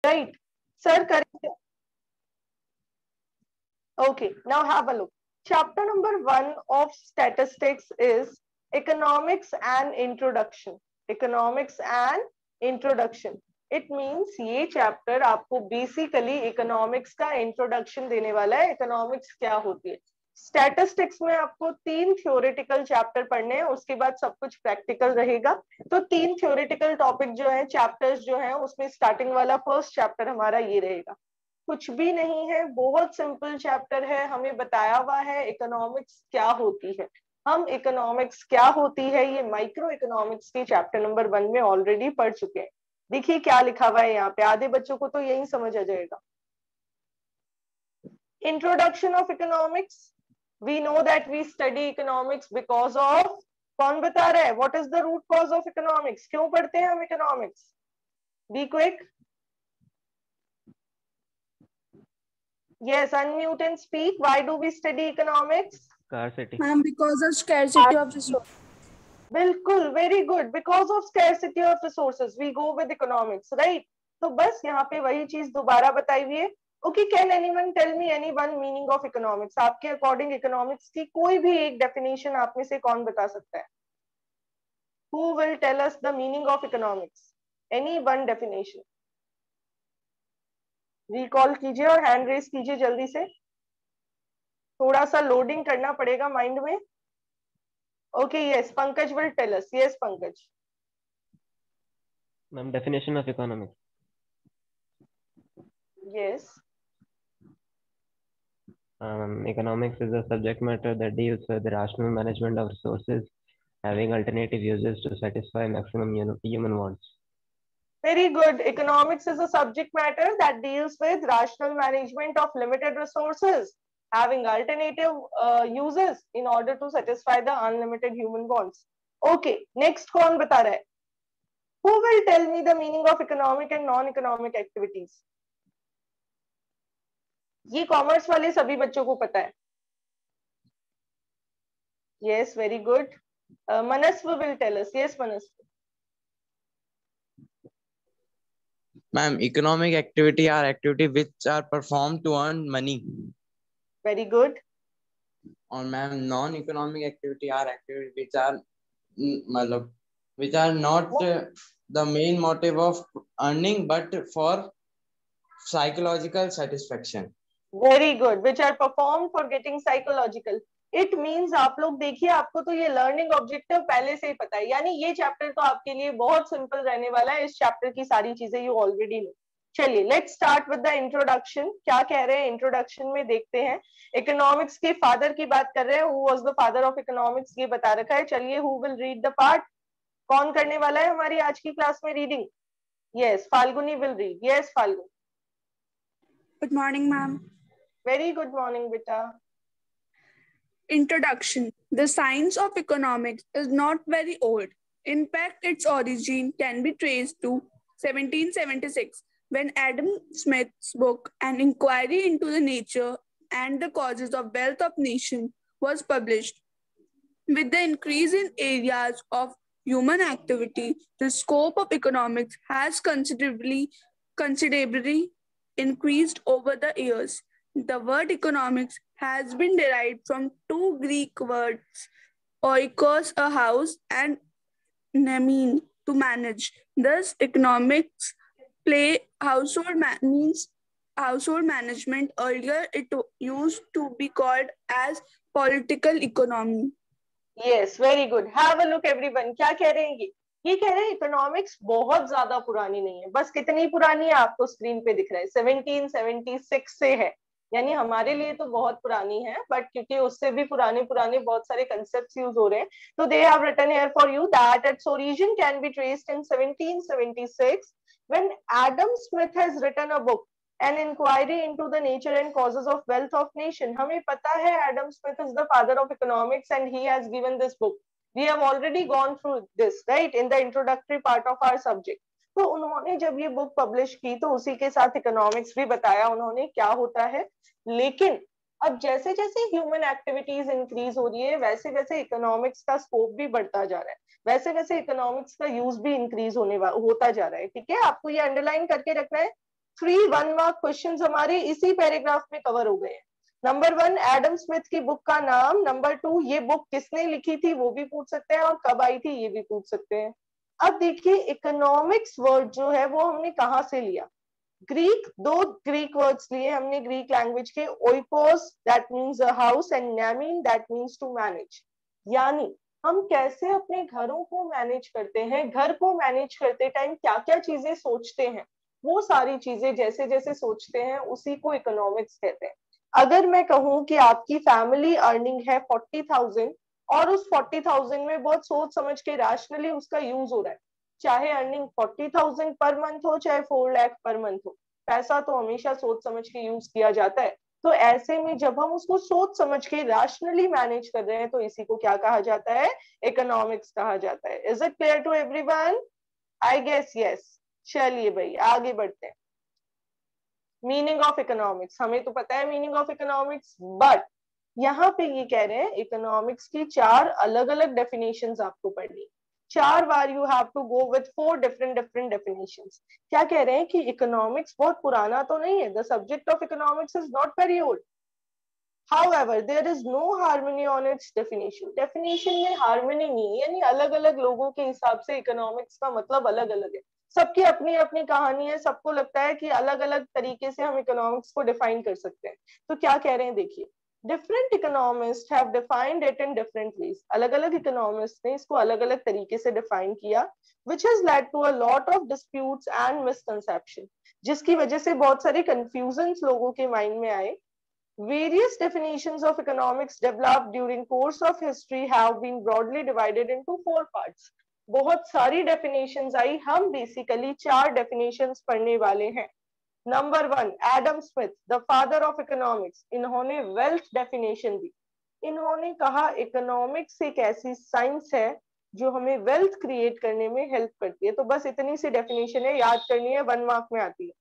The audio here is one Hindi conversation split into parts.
right? Sir, correct. Okay, now have a look. Chapter number 1 of statistics is economics and introduction. Economics and introduction. It means ये chapter आपको basically economics का introduction देने वाला है. Economics क्या होती है? Statistics में आपको 3 theoretical chapter पढ़ने हैं, उसके बाद सब कुछ practical रहेगा. तो 3 theoretical topic जो है, chapters जो है, उसमें starting वाला first chapter हमारा ये रहेगा. कुछ भी नहीं है, बहुत सिंपल चैप्टर है. हमें बताया हुआ है इकोनॉमिक्स क्या होती है. हम इकोनॉमिक्स क्या होती है ये माइक्रो इकोनॉमिक्स के चैप्टर नंबर 1 में ऑलरेडी पढ़ चुके हैं. देखिए क्या लिखा हुआ है यहाँ पे, आधे बच्चों को तो यही समझ आ जाएगा. Introduction of economics. We know that we study economics because of, कौन बता रहा है, what is the root cause of economics? क्यों पढ़ते हैं हम economics? Be quick. Yes, unmute and speak. Why do we study economics? Scarcity. Ma'am, because of scarcity of resources. बिल्कुल, very good. Because of scarcity of resources, we go with economics, right? तो बस यहाँ पे वही चीज दोबारा बताई हुई है. Okay, can anyone tell me any one meaning of economics? आपके अकॉर्डिंग इकोनॉमिक्स की कोई भी एक डेफिनेशन आप में से कौन बता सकता है? Who will tell us the meaning of economics? Any one definition? Recall कीजिए और हैंड रेस कीजिए जल्दी से. थोड़ा सा लोडिंग करना पड़ेगा माइंड में. Okay, yes, Pankaj will tell us. Yes Pankaj. Ma'am, definition of economics. Yes. Economics is a subject matter that deals with the rational management of resources, having alternative uses to satisfy maximum human wants. Very good. Economics is a subject matter that deals with rational management of limited resources, having alternative uses in order to satisfy the unlimited human wants. Okay, next कौन बता रहा है? Who will tell me the meaning of economic and non-economic activities? ये कॉमर्स वाले सभी बच्चों को पता है. Yes, very good. Manasva will tell us. Yes, Manasva. Ma'am, economic activity are activity which are performed to earn money. Very good. And ma'am, non-economic activity are activity which are not the main motive of earning, but for psychological satisfaction. Very good. Which are performed for getting psychological. It means आप लोग देखिए, आपको तो ये लर्निंग ऑब्जेक्टिव पहले से ही पता है, यानी ये चैप्टर तो आपके लिए बहुत सिंपल रहने वाला है. इस चैप्टर की सारी चीजें यू ऑलरेडी नो. चलिए let's start with the introduction. क्या कह रहे हैं इंट्रोडक्शन में, देखते हैं. इकोनॉमिक्स के फादर की बात कर रहे हैं. Who was the father of economics ये बता रखा है. चलिए, who will read the part? कौन करने वाला है हमारी आज की क्लास में reading? Yes, Falguni will read. Yes Falguni. Good morning, ma'am. Very good morning बेटा. Introduction. The science of economics is not very old. In fact, its origin can be traced to 1776, when Adam Smith's book An Inquiry into the Nature and the Causes of Wealth of Nation was published. With the increase in areas of human activity, the scope of economics has considerably increased over the years. The word economics has been derived from two Greek words, oikos, a house, and nemin, to manage. Thus, economics means household management. Earlier, it used to be called as political economy. Yes, very good. Have a look everyone. क्या कह रहे हैं ये कह रहे हैं इकोनॉमिक्स बहुत ज्यादा पुरानी नहीं है. बस कितनी पुरानी है आपको स्क्रीन पे दिख रहा है, 1776 से है. यानी हमारे लिए तो बहुत पुरानी है, बट क्योंकि उससे भी पुराने बहुत सारे कंसेप्ट्स यूज हो रहे हैं, तो they have written here for you that its origin can be traced in 1776 when Adam Smith has written a book An inquiry into the nature and causes of wealth of nation. हमें पता है Adam Smith is the father of economics and he has given this book. We have already gone through this, right, in the introductory part of our subject. तो उन्होंने जब ये बुक पब्लिश की तो उसी के साथ इकोनॉमिक्स भी बताया उन्होंने क्या होता है. लेकिन अब जैसे जैसे ह्यूमन एक्टिविटीज इंक्रीज हो रही है, वैसे वैसे इकोनॉमिक्स का स्कोप भी बढ़ता जा रहा है, वैसे वैसे इकोनॉमिक्स का यूज भी इंक्रीज होता जा रहा है. ठीक है, आपको ये अंडरलाइन करके रखना है. 3 1 मार्क क्वेश्चंस हमारे इसी पैराग्राफ में कवर हो गए हैं। नंबर 1 एडम स्मिथ की बुक का नाम, नंबर 2 ये बुक किसने लिखी थी वो भी पूछ सकते हैं, और कब आई थी ये भी पूछ सकते हैं। अब देखिए इकोनॉमिक्स वर्ड जो है वो हमने कहाँ से लिया, ग्रीक, 2 ग्रीक वर्ड्स लिए हमने ग्रीक लैंग्वेज के, oikos that means a house and nemein that means to manage. यानी हम कैसे अपने घरों को मैनेज करते हैं, घर को मैनेज करते टाइम क्या क्या चीजें सोचते हैं, वो सारी चीजें जैसे जैसे सोचते हैं उसी को इकोनॉमिक्स कहते हैं। अगर मैं कहूं कि आपकी फैमिली अर्निंग है 40,000 और उस 40,000 में बहुत सोच समझ के रैशनली उसका यूज हो रहा है, चाहे अर्निंग 40,000 पर मंथ हो चाहे 4 लाख पर मंथ हो, पैसा तो हमेशा सोच समझ के यूज किया जाता है। तो ऐसे में जब हम उसको सोच समझ के रैशनली मैनेज कर रहे हैं तो इसी को क्या कहा जाता है, इकोनॉमिक्स कहा जाता है। Is it clear to everyone? I guess yes. चलिए भाई आगे बढ़ते हैं। मीनिंग ऑफ इकोनॉमिक्स, हमें तो पता है मीनिंग ऑफ इकोनॉमिक्स, बट यहाँ पे ये कह रहे हैं इकोनॉमिक्स की 4 अलग अलग डेफिनेशंस आपको पढ़नी, 4 बार you have to go with 4 different definitions. क्या कह रहे हैं कि इकोनॉमिक्स बहुत पुराना तो नहीं है, the subject of economics is not very old, however there is no harmony on its definition में हार्मनी नहीं है, यानी अलग अलग लोगों के हिसाब से इकोनॉमिक्स का मतलब अलग अलग है, सबकी अपनी अपनी कहानी है, सबको लगता है कि अलग अलग तरीके से हम इकोनॉमिक्स को डिफाइन कर सकते हैं। तो क्या कह रहे हैं देखिए, different economist have defined it in different ways, अलग अलग इकोनॉमिस्ट ने इसको अलग अलग तरीके से डिफाइन किया, which has led to a lot of disputes and misconception, जिसकी वजह से बहुत सारे कंफ्यूजन्स लोगों के माइंड में आए। Various definitions of economics developed during course of history have been broadly divided into 4 parts. बहुत सारी definitions आई, हम basically 4 definitions पढ़ने वाले हैं। Number 1 Adam Smith, the father of economics, इन्होंने वेल्थ डेफिनेशन दी। इन्होंने कहा इकोनॉमिक्स एक ऐसी साइंस है जो हमें वेल्थ क्रिएट करने में हेल्प करती है। तो बस इतनी सी डेफिनेशन है, याद करनी है, 1 मार्क में आती है।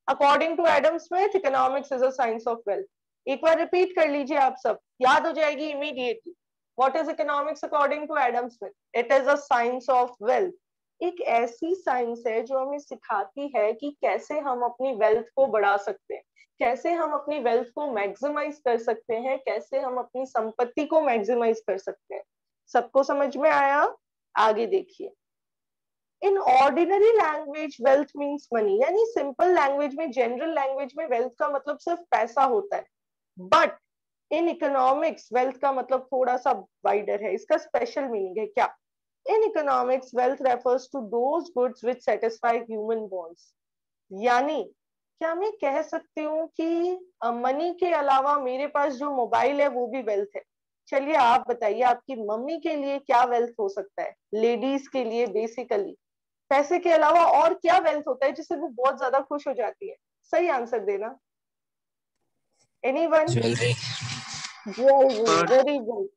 According to Adam Smith, economics is a science of wealth. एक बार रिपीट कर लीजिए आप सब, याद हो जाएगी immediately. What is economics according to Adam Smith? It is a science of wealth. एक ऐसी साइंस है जो हमें सिखाती है कि कैसे हम अपनी वेल्थ को बढ़ा सकते हैं, कैसे हम अपनी वेल्थ को मैक्सिमाइज कर सकते हैं, कैसे हम अपनी संपत्ति को मैक्सिमाइज कर सकते हैं। सबको समझ में आया? आगे देखिए। In ordinary language wealth means money, यानी सिंपल लैंग्वेज में, जनरल लैंग्वेज में वेल्थ का मतलब सिर्फ पैसा होता है, बट इन इकोनॉमिक्स वेल्थ का मतलब थोड़ा सा वाइडर है, इसका स्पेशल मीनिंग है। क्या? In economics wealth refers to those goods which satisfy human wants, यानी क्या मैं कह सकती हूँ कि मनी के अलावा मेरे पास जो मोबाइल है वो भी वेल्थ है। चलिए आप बताइए आपकी मम्मी के लिए क्या वेल्थ हो सकता है, लेडीज के लिए बेसिकली पैसे के अलावा और क्या वेल्थ होता है जिससे वो बहुत ज्यादा खुश हो जाती है? सही आंसर देना। Anyone? Jewellery. Jewellery, very good.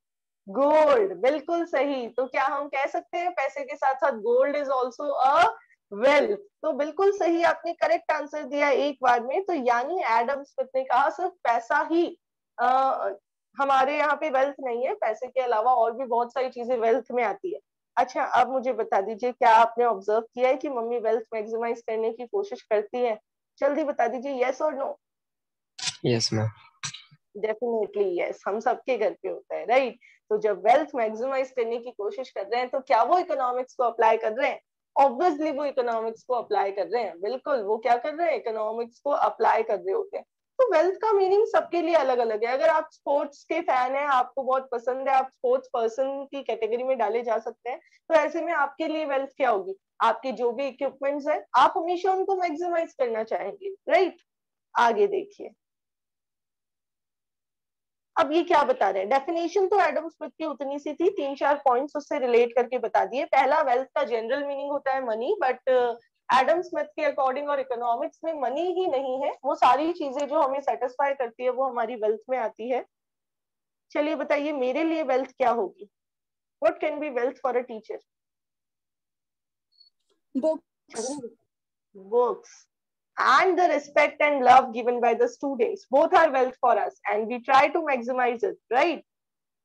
Gold, बिल्कुल सही। तो क्या हम कह सकते हैं पैसे के साथ साथ gold is also a wealth? तो बिल्कुल सही, आपने करेक्ट आंसर दिया एक बार में। तो यानी एडम स्मिथ ने कहा सिर्फ पैसा ही हमारे यहाँ पे वेल्थ नहीं है, पैसे के अलावा और भी बहुत सारी चीजें वेल्थ में आती है। अच्छा अब मुझे बता दीजिए, क्या आपने ऑब्जर्व किया है कि मम्मी वेल्थ मैक्सिमाइज करने की कोशिश करती है? जल्दी बता दीजिए, यस और no? Yes ma'am. Definitely yes, हम सबके घर पे होता है, राइट? तो जब वेल्थ मैक्सिमाइज करने की कोशिश कर रहे हैं तो क्या वो इकोनॉमिक्स को अप्लाई कर रहे हैं? ऑब्वियसली वो इकोनॉमिक्स को अप्लाई कर रहे हैं, बिल्कुल वो क्या कर रहे हैं, इकोनॉमिक्स को अप्लाई कर रहे होते हैं। तो वेल्थ का मीनिंग सबके लिए अलग अलग है। अगर आप स्पोर्ट्स के फैन हैं, आपको बहुत पसंद है, आप स्पोर्ट्स पर्सन की कैटेगरी में डाले जा सकते हैं, तो ऐसे में आपके लिए वेल्थ क्या होगी? आपके जो भी इक्विपमेंट्स है आप हमेशा उनको मैक्सिमाइज करना चाहेंगे, राइट? आगे देखिए, अब ये क्या बता रहे हैं? डेफिनेशन तो एडम स्मिथ की उतनी सी थी, 3-4 पॉइंट्स उससे रिलेट करके बता दिए। पहला, वेल्थ का जनरल मीनिंग होता है मनी, बट एडम स्मिथ के अकॉर्डिंग और इकोनॉमिक्स में मनी ही नहीं है, वो सारी चीजें जो हमें सेटिस्फाई करती है वो हमारी वेल्थ में आती है। चलिए बताइए मेरे लिए वेल्थ क्या होगी? What can be wealth for a teacher? Books and the respect and love given by the students, both are wealth for us and we try to maximize it, right?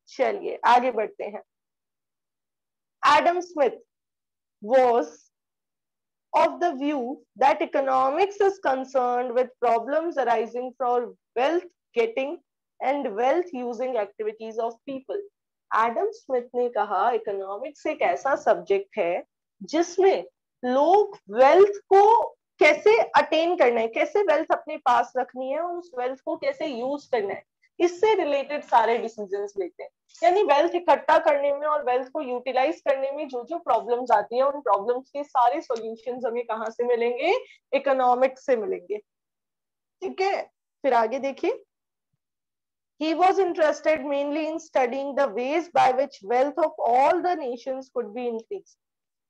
चलिए आगे बढ़ते हैं। Adam Smith was of the view that economics is concerned with problems arising from wealth getting and wealth using activities of people. Adam Smith ने कहा इकोनॉमिक्स एक ऐसा सब्जेक्ट है जिसमें लोग वेल्थ को कैसे अटेन करना है, कैसे वेल्थ अपने पास रखनी है और उस वेल्थ को कैसे यूज करना है, इससे रिलेटेड सारे डिसीजंस लेते हैं। यानी वेल्थ इकट्ठा करने में और वेल्थ को यूटिलाइज करने में जो जो प्रॉब्लम्स आती है उन प्रॉब्लम्स के सारे सॉल्यूशंस हमें कहाँ से मिलेंगे, इकोनॉमिक्स से मिलेंगे। ठीक है, फिर आगे देखिए। He was interested mainly in studying the ways by which wealth of all the nations could be increased.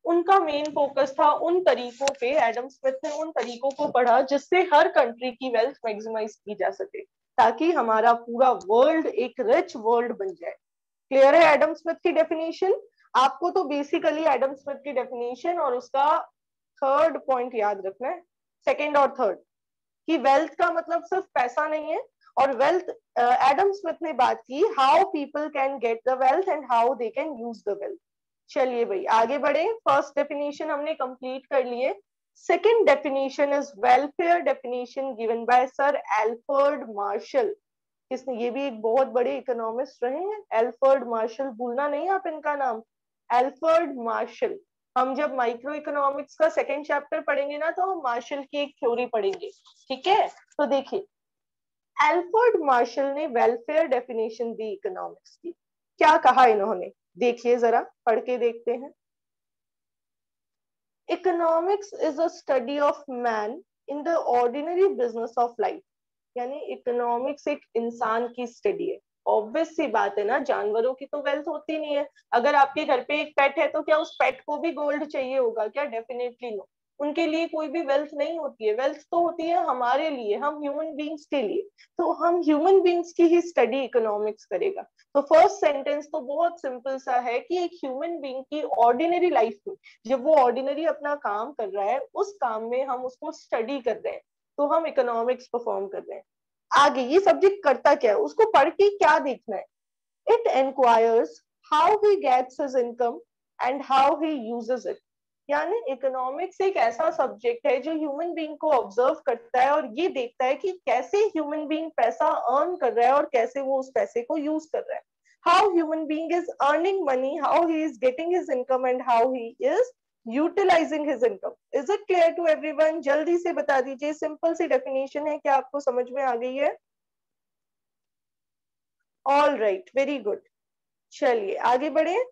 उनका मेन फोकस था उन तरीकों पे, एडम स्मिथ ने उन तरीकों को पढ़ा जिससे हर कंट्री की वेल्थ मैक्सिमाइज की जा सके ताकि हमारा पूरा वर्ल्ड एक रिच वर्ल्ड बन जाए। क्लियर है एडम स्मिथ की डेफिनेशन? आपको तो बेसिकली एडम स्मिथ की डेफिनेशन और उसका थर्ड पॉइंट याद रखना है, सेकेंड और थर्ड, कि वेल्थ का मतलब सिर्फ पैसा नहीं है, और वेल्थ एडम स्मिथ ने बात की how people can get the wealth and how they can use the wealth. चलिए भाई आगे बढ़े, फर्स्ट डेफिनेशन हमने कंप्लीट कर लिए। Second definition is welfare definition given by sir Alfred Marshall. किसने? ये भी एक बहुत बड़े इकोनॉमिस्ट रहे हैं, एल्फ्रेड मार्शल, भूलना नहीं आप इनका नाम, एल्फ्रेड मार्शल। हम जब माइक्रो इकोनॉमिक्स का सेकंड चैप्टर पढ़ेंगे ना तो हम मार्शल की एक थ्योरी पढ़ेंगे। ठीक है, तो देखिए एल्फ्रेड मार्शल ने वेलफेयर डेफिनेशन दी इकोनॉमिक्स की। क्या कहा इन्होंने, देखिए जरा पढ़ के देखते हैं। Economics is a study of man in the ordinary business of life. यानी इकोनॉमिक्स एक इंसान की स्टडी है। ऑब्वियस सी बात है ना, जानवरों की तो वेल्थ होती नहीं है। अगर आपके घर पे एक पेट है तो क्या उस पेट को भी गोल्ड चाहिए होगा क्या? Definitely no. उनके लिए कोई भी वेल्थ नहीं होती है, वेल्थ तो होती है हमारे लिए, हम ह्यूमन बींग्स के लिए। तो हम ह्यूमन बींग्स की ही स्टडी इकोनॉमिक्स करेगा। तो फर्स्ट सेंटेंस तो बहुत सिंपल सा है कि एक ह्यूमन बींग की ऑर्डिनरी लाइफ में जब वो ऑर्डिनरी अपना काम कर रहा है, उस काम में हम उसको स्टडी कर रहे हैं, तो हम इकोनॉमिक्स परफॉर्म कर रहे हैं। आगे ये सब्जेक्ट करता क्या है, उसको पढ़ के क्या देखना है? It inquires how he gets his income and how he uses it. यानी इकोनॉमिक्स एक ऐसा सब्जेक्ट है जो ह्यूमन बीइंग को ऑब्जर्व करता है और ये देखता है कि कैसे ह्यूमन बीइंग पैसा अर्न कर रहा है और कैसे वो उस पैसे को यूज कर रहा है। How human being is earning money, how he is getting his income and how he is utilising his income. Is it clear to everyone? जल्दी से बता दीजिए, सिंपल सी डेफिनेशन है, क्या आपको समझ में आ गई है? All right, very good. चलिए आगे बढ़े।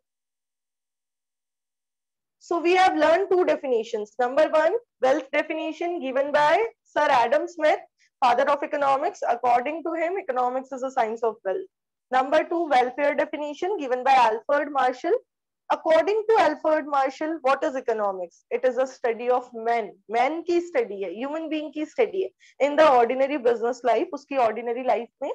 So we have learned two definitions. Number one, wealth definition given by Sir Adam Smith, father of economics. According to him, economics is a science of wealth. Number two, welfare definition given by Alfred Marshall. According to Alfred Marshall, what is economics? It is a study of men. Men की study है, human being की study है. In the ordinary business life, उसकी ordinary life में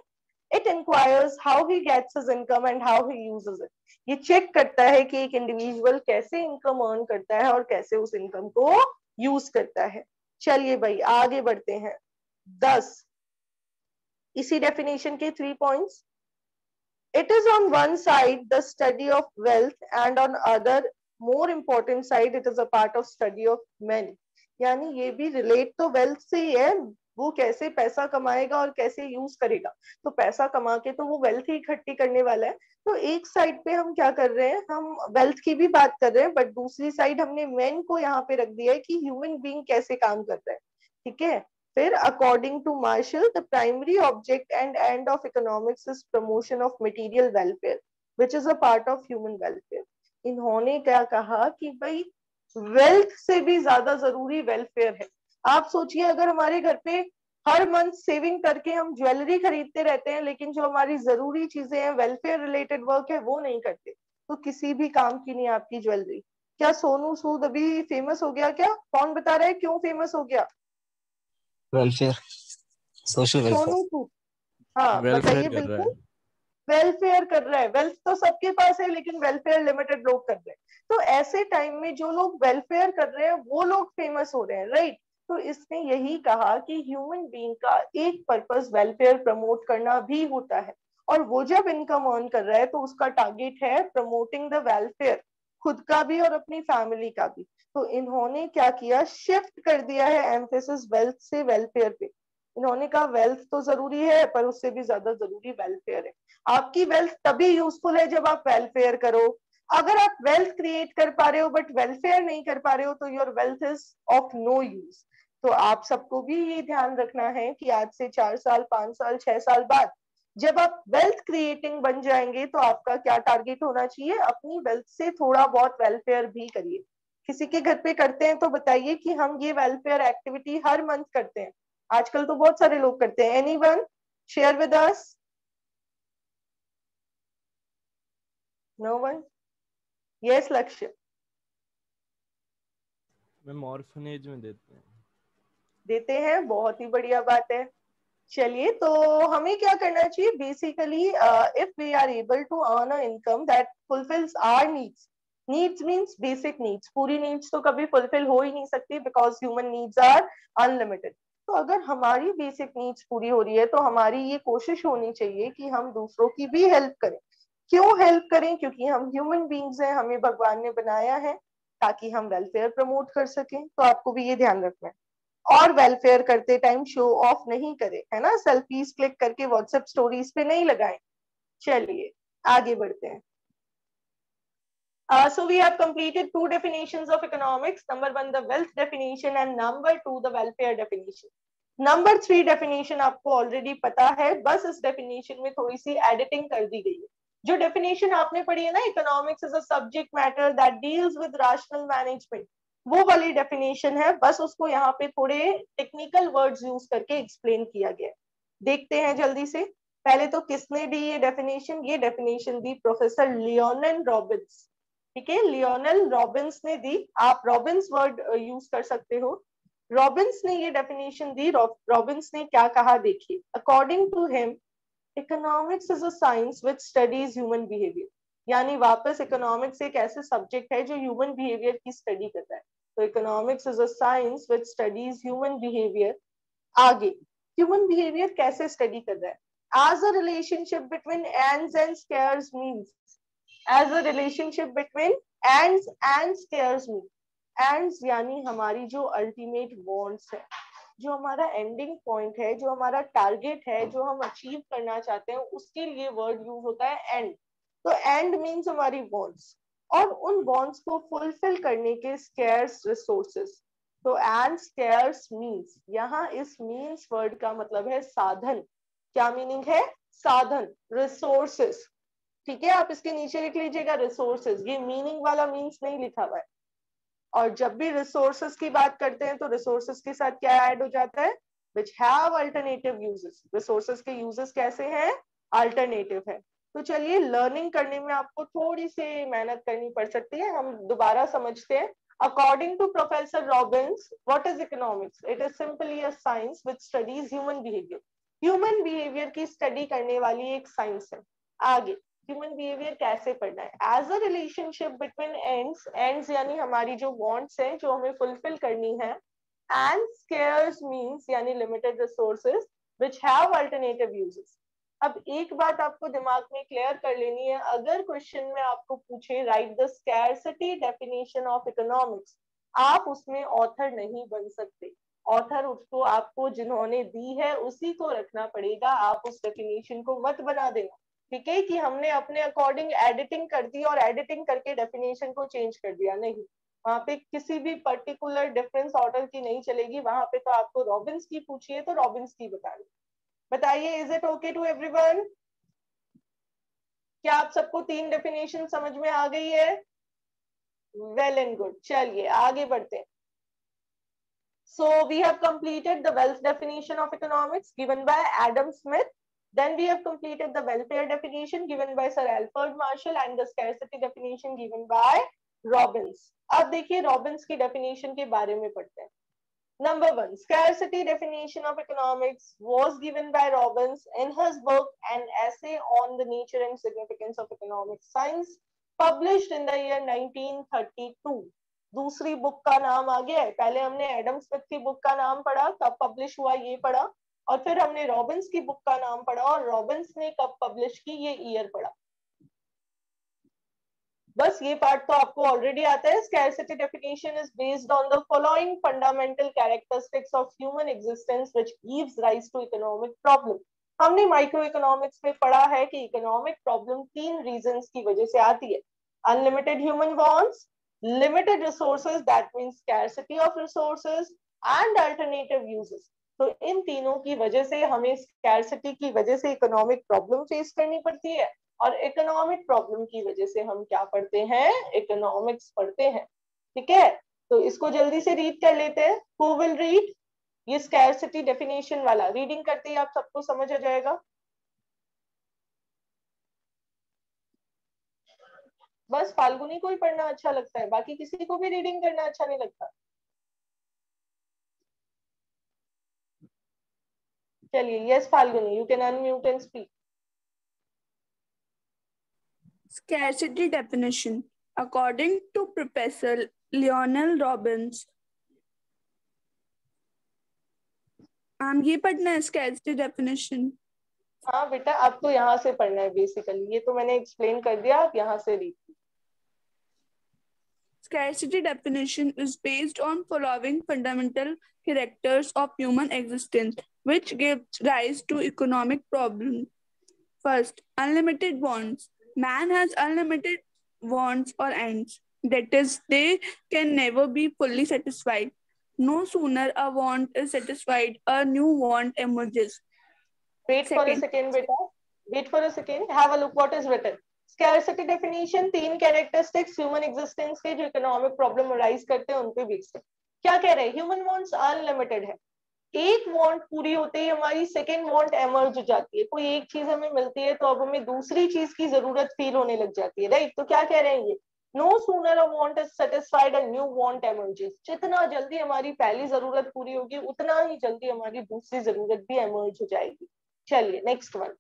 it inquires how he gets his income and how he uses it. ये चेक करता है कि एक इंडिविजुअल कैसे इनकम अर्न करता है और कैसे उस इनकम को यूज करता है। चलिए भाई आगे बढ़ते हैं। 10 इसी डेफिनेशन के 3 points. It is on one side the study of wealth and on other more important side it is a part of study of men. यानी ये भी रिलेट तो वेल्थ से ही है, वो कैसे पैसा कमाएगा और कैसे यूज करेगा। तो पैसा कमा के तो वो वेल्थ ही इकट्ठी करने वाला है। तो एक साइड पे हम क्या कर रहे हैं, हम वेल्थ की भी बात कर रहे हैं, बट दूसरी साइड हमने मेन को यहाँ पे रख दिया है कि ह्यूमन बीइंग कैसे काम कर रहा है। ठीक है, फिर according to Marshall the primary object and end of economics is promotion of material welfare which is a part of human welfare. इन्होंने क्या कहा कि भाई वेल्थ से भी ज्यादा जरूरी वेलफेयर है। आप सोचिए अगर हमारे घर पे हर मंथ सेविंग करके हम ज्वेलरी खरीदते रहते हैं लेकिन जो हमारी जरूरी चीजें हैं, वेलफेयर रिलेटेड वर्क है, वो नहीं करते तो किसी भी काम की नहीं आपकी ज्वेलरी। क्या सोनू सूद अभी फेमस हो गया? क्या कौन बता रहा है क्यों फेमस हो गया? Welfare, social welfare. Sonu Sood, हाँ वेलफेयर बताइए। कर रहा है। बिल्कुल वेलफेयर कर रहा है। वेल्थ तो सबके पास है लेकिन वेलफेयर लिमिटेड लोग कर रहे हैं। तो ऐसे टाइम में जो लोग वेलफेयर कर रहे हैं वो लोग फेमस हो रहे हैं, राइट? तो इसने यही कहा कि ह्यूमन बीइंग का एक पर्पस वेलफेयर प्रमोट करना भी होता है, और वो जब इनकम अर्न कर रहा है तो उसका टारगेट है प्रमोटिंग द वेलफेयर, खुद का भी और अपनी फैमिली का भी। तो इन्होंने क्या किया, शिफ्ट कर दिया है एम्फेसिस वेल्थ से वेलफेयर पे। इन्होंने कहा वेल्थ तो जरूरी है पर उससे भी ज्यादा जरूरी वेलफेयर है। आपकी वेल्थ तभी यूजफुल है जब आप वेलफेयर करो। अगर आप वेल्थ क्रिएट कर पा रहे हो बट वेलफेयर नहीं कर पा रहे हो तो your wealth is of no use. तो आप सबको भी ये ध्यान रखना है कि आज से 4 साल 5 साल 6 साल बाद जब आप वेल्थ क्रिएटिंग बन जाएंगे तो आपका क्या टारगेट होना चाहिए, अपनी वेल्थ से थोड़ा बहुत वेलफेयर भी करिए। किसी के घर पे करते हैं तो बताइए कि हम ये वेलफेयर एक्टिविटी हर मंथ करते हैं। आजकल तो बहुत सारे लोग करते हैं। Anyone share with us? No one? Yes Lakshya. Ma'am orphanage में देते हैं, बहुत ही बढ़िया बात है। चलिए, तो हमें क्या करना चाहिए basically, if we are able to earn a income that fulfils our needs. Needs means basic needs, पूरी नीड्स तो कभी फुलफिल हो ही नहीं सकती because human needs are unlimited. तो अगर हमारी बेसिक नीड्स पूरी हो रही है तो हमारी ये कोशिश होनी चाहिए कि हम दूसरों की भी हेल्प करें। क्यों हेल्प करें? क्योंकि हम ह्यूमन बींग्स हैं, हमें भगवान ने बनाया है ताकि हम वेलफेयर प्रमोट कर सकें। तो आपको भी ये ध्यान रखना है। और वेलफेयर करते टाइम शो ऑफ नहीं करे, है ना, सेल्फीज क्लिक करके व्हाट्सएप स्टोरीज पे नहीं लगाएं। चलिए आगे बढ़ते हैं। So we have completed 2 definitions of economics. Number 1 the wealth definition and number 2 the welfare definition. Number 3 definition आपको already पता है, बस इस definition में थोड़ी सी editing कर दी गई है। जो definition आपने पढ़ी है ना, economics is a subject matter that deals with rational management, वो वाली डेफिनेशन है, बस उसको यहाँ पे थोड़े टेक्निकल वर्ड्स यूज करके एक्सप्लेन किया गया। देखते हैं जल्दी से। पहले तो किसने दी ये डेफिनेशन? ये डेफिनेशन दी प्रोफेसर लियोनेल रॉबिन्स। ठीक है, लियोनेल रॉबिन्स ने दी, आप रॉबिन्स वर्ड यूज कर सकते हो। रॉबिन्स ने ये डेफिनेशन दी। रॉबिन्स ने क्या कहा देखिए, according to him economics is a science which studies human behaviour. यानी वापस इकोनॉमिक्स एक ऐसे सब्जेक्ट है जो ह्यूमन बिहेवियर की स्टडी करता है। तो economics is a science which studies human behaviour. आगे ह्यूमन बिहेवियर कैसे स्टडी कर रहा है? As a relationship between ends and scarce means, as a relationship between ends and scarce means, ends यानी हमारी जो अल्टीमेट वांट्स है, जो हमारा एंडिंग पॉइंट है, जो हमारा टारगेट है, जो हम अचीव करना चाहते हैं, उसके लिए वर्ड यूज होता है एंड। तो एंड मीन्स हमारी वांट्स, और उन वांट्स को फुलफिल करने के स्केर्स रिसोर्सेस। तो एंड स्केर्स मीन्स, यहाँ इस मीन्स वर्ड का मतलब है साधन। क्या मीनिंग है? साधन, रिसोर्सेस। ठीक है, आप इसके नीचे लिख लीजिएगा रिसोर्सेज, ये मीनिंग वाला मीन्स नहीं लिखा हुआ है। और जब भी रिसोर्सेज की बात करते हैं तो रिसोर्सेज के साथ क्या ऐड हो जाता है? which have alternative uses। Resources के यूजेस कैसे हैं? अल्टरनेटिव है। तो चलिए, लर्निंग करने में आपको थोड़ी सी मेहनत करनी पड़ सकती है, हम दोबारा समझते हैं। According to Professor Robbins, what is economics? It is simply a science which studies human behavior। Human behaviour की स्टडी करने वाली एक साइंस है। आगे ह्यूमन बिहेवियर कैसे पढ़ना है? As a relationship between ends, ends यानी हमारी जो वांट्स हैं जो हमें फुलफिल करनी है, एंड स्केयर्स मींस यानी limited resources which have alternative uses. अब एक बात आपको दिमाग में क्लियर कर लेनी है, अगर क्वेश्चन में आपको पूछे right the scarcity definition of economics, आप उसमें ऑथर नहीं बन सकते। ऑथर उसको आपको जिन्होंने दी है उसी को रखना पड़ेगा, आप उस डेफिनेशन को मत बना देना। ठीक है, कि हमने अपने अकॉर्डिंग एडिटिंग कर दी और एडिटिंग करके डेफिनेशन को चेंज कर दिया, नहीं। वहां पे किसी भी पर्टिकुलर डिफरेंस ऑर्डर की नहीं चलेगी, वहां पे तो आपको रॉबिन्स की पूछिए तो रॉबिन्स की बताइए। Is it okay to everyone? क्या आप सबको 3 डेफिनेशन समझ में आ गई है? Well and good. चलिए आगे बढ़ते हैं। So we have completed the wealth definition of economics given by Adam Smith. Then we have completed the welfare definition given by Sir Alfred Marshall and the scarcity definition given by Robbins. अब देखिए रॉबिन्स की डेफिनेशन के बारे में पढ़ते हैं। Number 1, scarcity definition of economics was given by Robbins in his book An Essay on the Nature and Significance of Economic Science, published in the year 1932. दूसरी बुक का नाम आ गया है। पहले हमने एडम स्मिथ की बुक का नाम पढ़ा, कब पब्लिश हुआ ये पढ़ा, और फिर हमने रॉबिन्स की बुक का नाम पढ़ा और रॉबिन्स ने कब पब्लिश की ये ईयर पढ़ा। बस ये पार्ट तो आपको ऑलरेडी आता है. Scarcity definition is based on the following fundamental characteristics of human existence which gives rise to economic problem. हमने माइक्रो इकोनॉमिक्स में पढ़ा है कि इकोनॉमिक प्रॉब्लम 3 रीजंस की वजह से आती है. Unlimited human wants, limited resources that means scarcity of resources and alternative uses. तो इन तीनों की वजह से हमें स्कैर्सिटी की वजह से इकोनॉमिक प्रॉब्लम फेस करनी पड़ती है और इकोनॉमिक प्रॉब्लम की वजह से हम क्या पढ़ते हैं, इकोनॉमिक्स पढ़ते हैं. ठीक है, तो इसको जल्दी से रीड कर लेते हैं. Who will read? ये स्कैर्सिटी डेफिनेशन वाला रीडिंग करते ही आप सबको समझ आ जाएगा. बस फाल्गुनी को ही पढ़ना अच्छा लगता है, बाकी किसी को भी रीडिंग करना अच्छा नहीं लगता. चलिए, yes Falguni, you can unmute and speak. Scarcity definition. According to Professor Lionel Robbins, ये पढ़ना है scarcity definition. हाँ बेटा, आपको यहाँ से पढ़ना है बेसिकली. ये तो मैंने एक्सप्लेन कर दिया, आप यहाँ से read. Scarcity definition is based on following fundamental characters of human existence, which gives rise to economic problems. First, unlimited wants. Man has unlimited wants or ends. That is, they can never be fully satisfied. No sooner a want is satisfied, a new want emerges. Wait for a second, beta. Wait for a second. Have a look what is written. Scarcity definition, 3 characteristics human existence के जो economic problem arise करते हैं उन पे बेस्ड है. क्या कह रहे हैं? Human wants unlimited है. एक वांट पूरी होते ही हमारी सेकेंड वांट एमर्ज हो जाती है. कोई एक चीज हमें मिलती है तो अब हमें दूसरी चीज की जरूरत फील होने लग जाती है. राइट, तो क्या कह रहे हैं ये? No sooner a want is satisfied a new want emerges. जितना जल्दी हमारी पहली जरूरत पूरी होगी उतना ही जल्दी हमारी दूसरी जरूरत भी एमर्ज हो जाएगी. चलिए next one.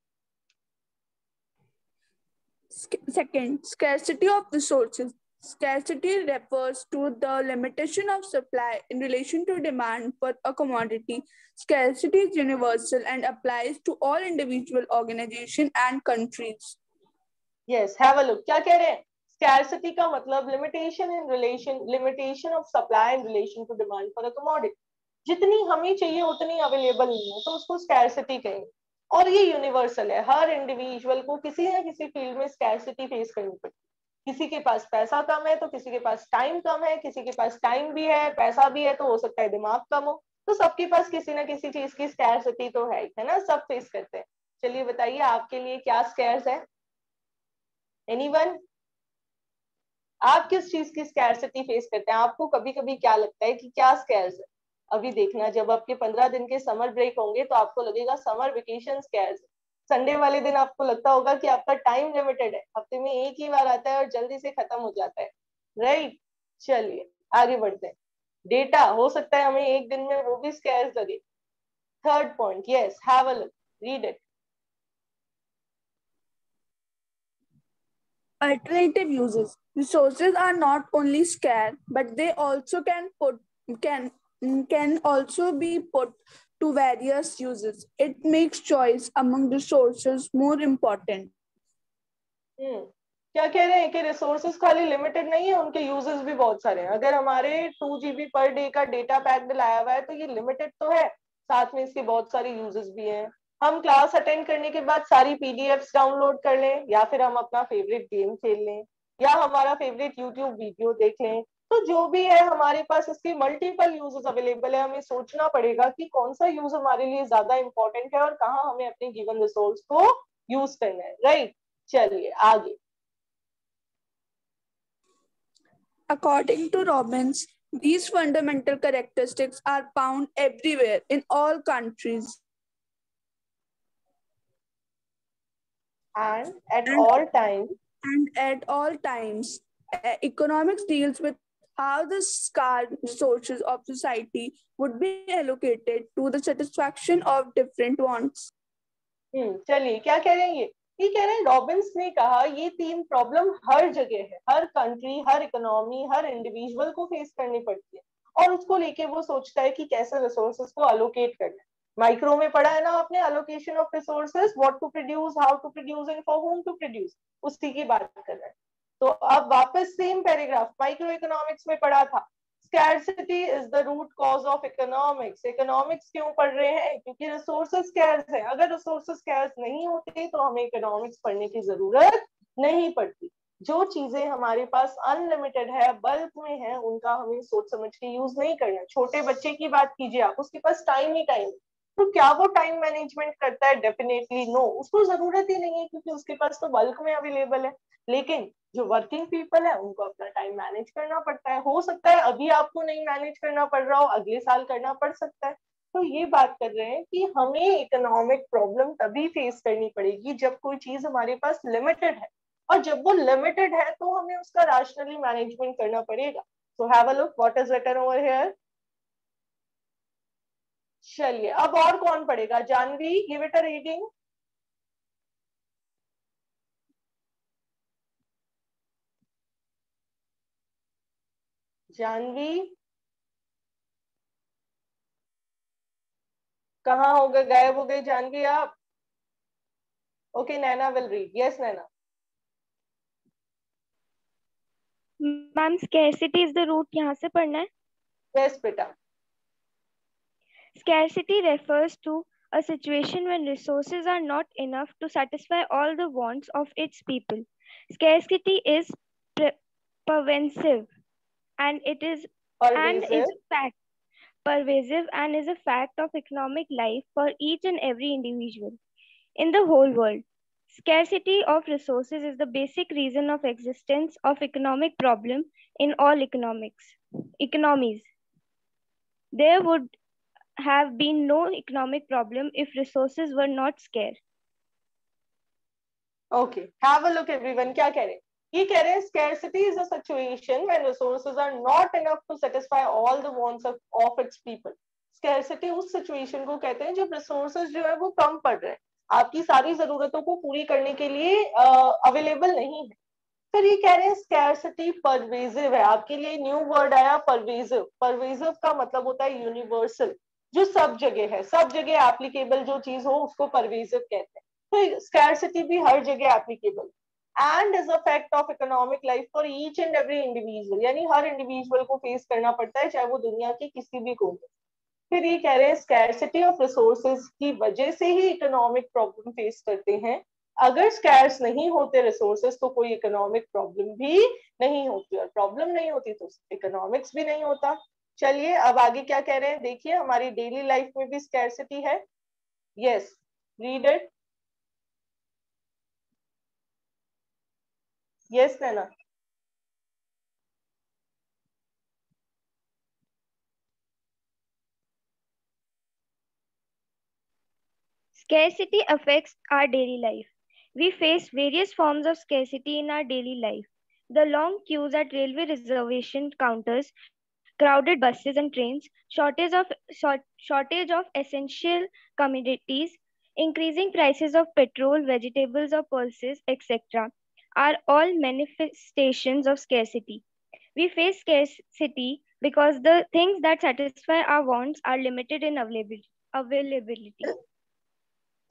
Second, scarcity of resources. Scarcity refers to the limitation of supply in relation to demand for a commodity. Scarcity is universal and applies to all individual organizations and countries. Yes, have a look. क्या कह रहे हैं? Scarcity का मतलब limitation of supply in relation to demand for a commodity. जितनी हमें चाहिए उतनी अवेलेबल नहीं है तो उसको scarcity कहेंगे. और ये यूनिवर्सल है, हर इंडिविजुअल को किसी न किसी फील्ड में स्कैर्सिटी फेस करनी पड़ती है. किसी के पास पैसा कम है तो किसी के पास टाइम कम है, किसी के पास टाइम भी है पैसा भी है तो हो सकता है दिमाग कम हो. तो सबके पास किसी न किसी चीज की स्कैर्सिटी तो है ना, सब फेस करते हैं. चलिए बताइए आपके लिए क्या स्कैर्स है? एनीवन? आप किस चीज की स्कैर्सिटी फेस करते हैं? आपको कभी कभी क्या लगता है कि क्या स्कैर्स है? अभी देखना, जब आपके 15 दिन के समर ब्रेक होंगे तो आपको लगेगा समर वेकेशन स्कैर्स. संडे वाले दिन आपको लगता होगा कि आपका टाइम लिमिटेड है, हफ्ते में एक ही बार आता है और जल्दी से खत्म हो जाता है. राइट, चलिए आगे बढ़ते हैं. डेटा हो सकता है हमें एक दिन में वो भी स्कैर्स लगे. Third point, yes, have a look, read it. Alternative uses. Resources are not only scarce, but they also can also be put to various uses. It makes choice among resources more important. क्या कह रहे हैं कि रिसोर्सेज खाली लिमिटेड नहीं है, उनके यूजेस भी बहुत सारे हैं. अगर हमारे 2 GB पर डे का डेटा पैक लाया हुआ है तो ये लिमिटेड तो है, साथ में इसके बहुत सारे यूजेस भी हैं. हम क्लास अटेंड करने के बाद सारी पीडीएफ्स डाउनलोड कर लें, या फिर हम अपना फेवरेट गेम खेल लें, या हमारा फेवरेट यूट्यूब वीडियो देख लें. तो जो भी है हमारे पास इसके मल्टीपल यूजेस अवेलेबल है. हमें सोचना पड़ेगा कि कौन सा यूज हमारे लिए ज्यादा इंपॉर्टेंट है और कहाँ हमें अपने गिवन रिसोर्स को यूज करना है. राइट, चलिए आगे. According to Robbins, these fundamental characteristics are found everywhere in all countries. And at all times, economics deals with how the scarce resources of society would be allocated to the satisfaction of different wants. चलिए क्या कह रहे हैं ये कह रहे हैं रॉबिन्स ने कहा ये 3 प्रॉब्लम हर जगह है, हर कंट्री, हर इकोनॉमी, हर इंडिविजुअल को फेस करनी पड़ती है और उसको लेके वो सोचता है कि कैसे रिसोर्सेज को अलोकेट करना है. माइक्रो में पढ़ा है ना आपने, allocation of resources, what to produce, how to produce and for whom to produce, उसी की बात कर रहे हैं. तो अब वापस सेम पैराग्राफ माइक्रो इकोनॉमिक्स में पढ़ा था, scarcity is the root cause of economics. Economics क्यों पढ़ रहे हैं? क्योंकि रिसोर्सेज स्कैर्स है। अगर रिसोर्सेज स्कैर्स नहीं होते तो हमें इकोनॉमिक्स पढ़ने की जरूरत नहीं पड़ती। जो चीजें हमारे पास अनलिमिटेड है, बल्क में है, उनका हमें सोच समझ के यूज नहीं करना। छोटे बच्चे की बात कीजिए आप, उसके पास टाइम ही टाइम, तो क्या वो टाइम मैनेजमेंट करता है? डेफिनेटली नो, उसको जरूरत ही नहीं है क्योंकि उसके पास तो बल्क में अवेलेबल है। लेकिन जो वर्किंग पीपल है उनको अपना टाइम मैनेज करना पड़ता है। हो सकता है अभी आपको नहीं मैनेज करना पड़ रहा हो, अगले साल करना पड़ सकता है। तो ये बात कर रहे हैं कि हमें इकोनॉमिक प्रॉब्लम तभी फेस करनी पड़ेगी जब कोई चीज हमारे पास लिमिटेड है, और जब वो लिमिटेड है तो हमें उसका रैशनली मैनेजमेंट करना पड़ेगा। So have a look what is written over here. चलिए अब और कौन पढ़ेगा? Janvi, give it a reading. Janvi कहाँ हो गए, गायब हो गए जानवी आप? Okay, Naina will read. Yes Naina. Ma'am scarcity is the root यहाँ से पढ़ना है। यस बेटा। Scarcity refers to a situation when resources are not enough to satisfy all the wants of its people. Scarcity is pervasive and is pervasive. a fact pervasive and is a fact of economic life for each and every individual in the whole world. Scarcity of resources is the basic reason of existence of economic problem in all economies. There would have been no economic problem if resources were not scarce. Okay, have a look everyone, क्या कह रहे हैं? ये कह रहे हैं scarcity is a situation when resources are not enough to satisfy all the wants of its people. Scarcity उस situation को कहते हैं जब resources जो है वो कम पड़ रहे हैं, आपकी सारी जरूरतों को पूरी करने के लिए अवेलेबल नहीं है। फिर ये कह रहे हैं स्कैर्सिटी परवेजिव है। आपके लिए न्यू वर्ड आया परवेजिव। परवेजिव का मतलब होता है यूनिवर्सल, जो सब जगह है, सब जगह एप्लीकेबल जो चीज हो उसको परवेजिव कहते हैं। तो स्कैर्सिटी भी हर जगह applicable and is a fact of economic life for each and every individual, यानी हर इंडिविजुअल को फेस करना पड़ता है चाहे वो दुनिया के किसी भी कोने। फिर ये कह रहे हैं स्कैर्सिटी ऑफ रिसोर्सेज की वजह से ही इकोनॉमिक प्रॉब्लम फेस करते हैं। अगर स्कैर्स नहीं होते रिसोर्सेज तो कोई इकोनॉमिक प्रॉब्लम भी नहीं होती, और प्रॉब्लम नहीं होती तो इकोनॉमिक्स भी नहीं होता। चलिए अब आगे क्या कह रहे हैं देखिए। हमारी डेली लाइफ में भी स्कैर्सिटी है। Yes, read it. Yes Naina. Scarcity affects our daily life. We face various forms of scarcity in our daily life. The long queues at railway reservation counters, crowded buses and trains, shortage of essential commodities, increasing prices of petrol, vegetables or pulses, etc., are all manifestations of scarcity. We face scarcity because the things that satisfy our wants are limited in availability.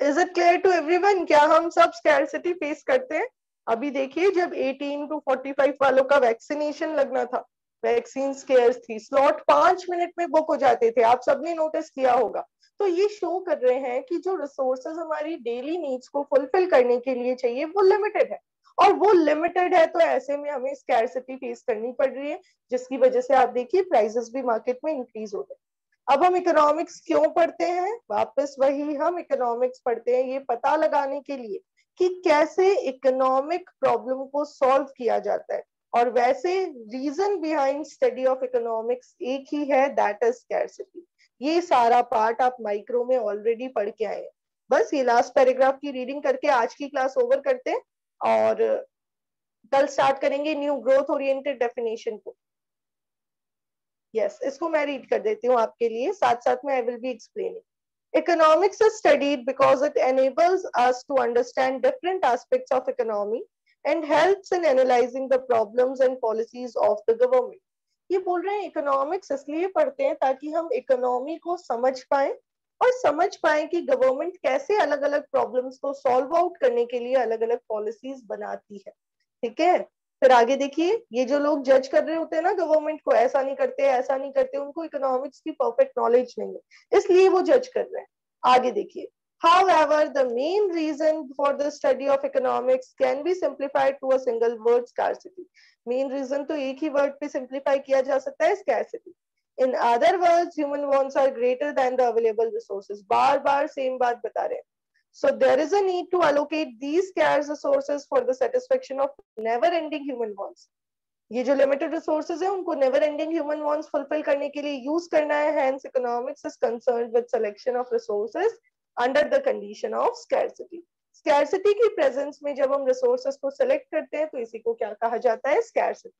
Is it clear to everyone? क्या हम सब स्कैर्सिटी फेस करते हैं? अभी देखिए जब 18 to 45 वालों का वैक्सीनेशन लगना था, वैक्सीन स्केयर्स थी, स्लॉट 5 मिनट में बुक हो जाते थे, आप सबने नोटिस किया होगा। तो ये शो कर रहे हैं कि जो रिसोर्सेज हमारी डेली नीड्स को फुलफिल करने के लिए चाहिए वो लिमिटेड है, और वो लिमिटेड है तो ऐसे में हमें स्कैर्सिटी फेस करनी पड़ रही है, जिसकी वजह से आप देखिए प्राइसेस भी मार्केट में इंक्रीज हो रहे हैं। अब हम इकोनॉमिक्स क्यों पढ़ते हैं? वापस वही, हम इकोनॉमिक्स पढ़ते हैं ये पता लगाने के लिए कि कैसे इकोनॉमिक प्रॉब्लम को सॉल्व किया जाता है, और वैसे reason behind study of economics एक ही है, दैट इज स्कैर्सिटी। ये सारा पार्ट आप माइक्रो में ऑलरेडी पढ़ के आए हैं। बस ये लास्ट पैराग्राफ की रीडिंग करके आज की क्लास ओवर करते हैं, और कल स्टार्ट करेंगे न्यू ग्रोथ ओरिएंटेड डेफिनेशन को। यस, इसको मैं रीड कर देती हूँ आपके लिए, साथ साथ में I will be explaining. Economics is studied because it enables us to understand different aspects of economy and helps in analyzing the problems and policies of the government. ये बोल रहे हैं इकोनॉमिक्स इसलिए पढ़ते हैं ताकि हम इकोनॉमी को समझ पाए और समझ पाए कि गवर्नमेंट कैसे अलग अलग प्रॉब्लम्स को सॉल्व आउट करने के लिए अलग अलग पॉलिसीज बनाती है। ठीक है, फिर आगे देखिए, ये जो लोग जज कर रहे होते हैं ना गवर्नमेंट को, ऐसा नहीं करते ऐसा नहीं करते, उनको इकोनॉमिक्स की परफेक्ट नॉलेज नहीं है, इसलिए वो जज कर रहे हैं। आगे देखिए, however the main reason for the study of economics can be simplified to a single word, scarcity. main reason तो एक ही word पे simplify किया जा सकता है, scarcity. in other words human wants are greater than the available resources. Bar bar same बात बता रहे हैं. So there is a need to allocate these scarce resources for the satisfaction of never ending human wants. ये जो लिमिटेड रिसोर्सेज है उनको never ending human wants fulfil करने के लिए यूज करना है. Hence economics is concerned with selection of resources under the condition of scarcity. Scarcity की प्रेजेंस में जब हम रिसोर्सेज को सिलेक्ट करते हैं तो इसी को क्या कहा जाता है, स्कैर्सिटी.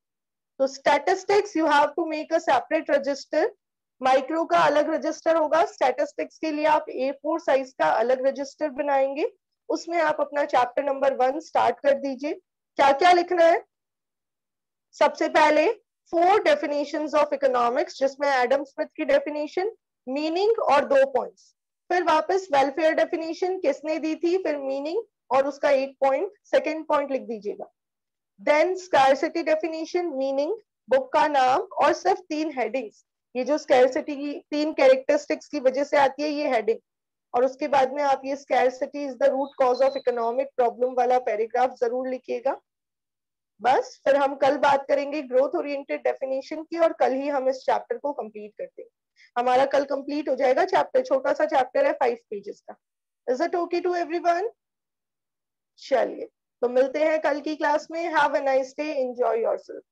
तो statistics you have to make a separate register. Micro का अलग रजिस्टर होगा. स्टैटिस्टिक्स के लिए आप A4 साइज का अलग रजिस्टर बनाएंगे. उसमें आप अपना चैप्टर नंबर 1 स्टार्ट कर दीजिए. क्या क्या लिखना है? सबसे पहले 4 डेफिनेशंस ऑफ इकोनॉमिक्स, जिसमें एडम स्मिथ की डेफिनेशन, मीनिंग और 2 पॉइंट्स. फिर वापस वेलफेयर डेफिनेशन किसने दी थी, फिर मीनिंग और उसका 1 पॉइंट, सेकंड पॉइंट लिख दीजिएगा. Then scarcity definition, meaning, book का नाम और सिर्फ 3 हेडिंग्स. ये जो स्कैर्सिटी की 3 कैरेक्टरिस्टिक्स की वजह से आती है ये हेडिंग. और उसके बाद में आप ये scarcity is the root cause of economic problem वाला पैराग्राफ जरूर लिखिएगा. बस फिर हम कल बात करेंगे ग्रोथ ओरिएंटेड डेफिनेशन की और कल ही हम इस चैप्टर को कंप्लीट कर देंगे. हमारा कल कंप्लीट हो जाएगा चैप्टर. छोटा सा चैप्टर है 5 पेजेस का. Is it okay to everyone? चलिए तो मिलते हैं कल की क्लास में. Have a nice day, enjoy yourself.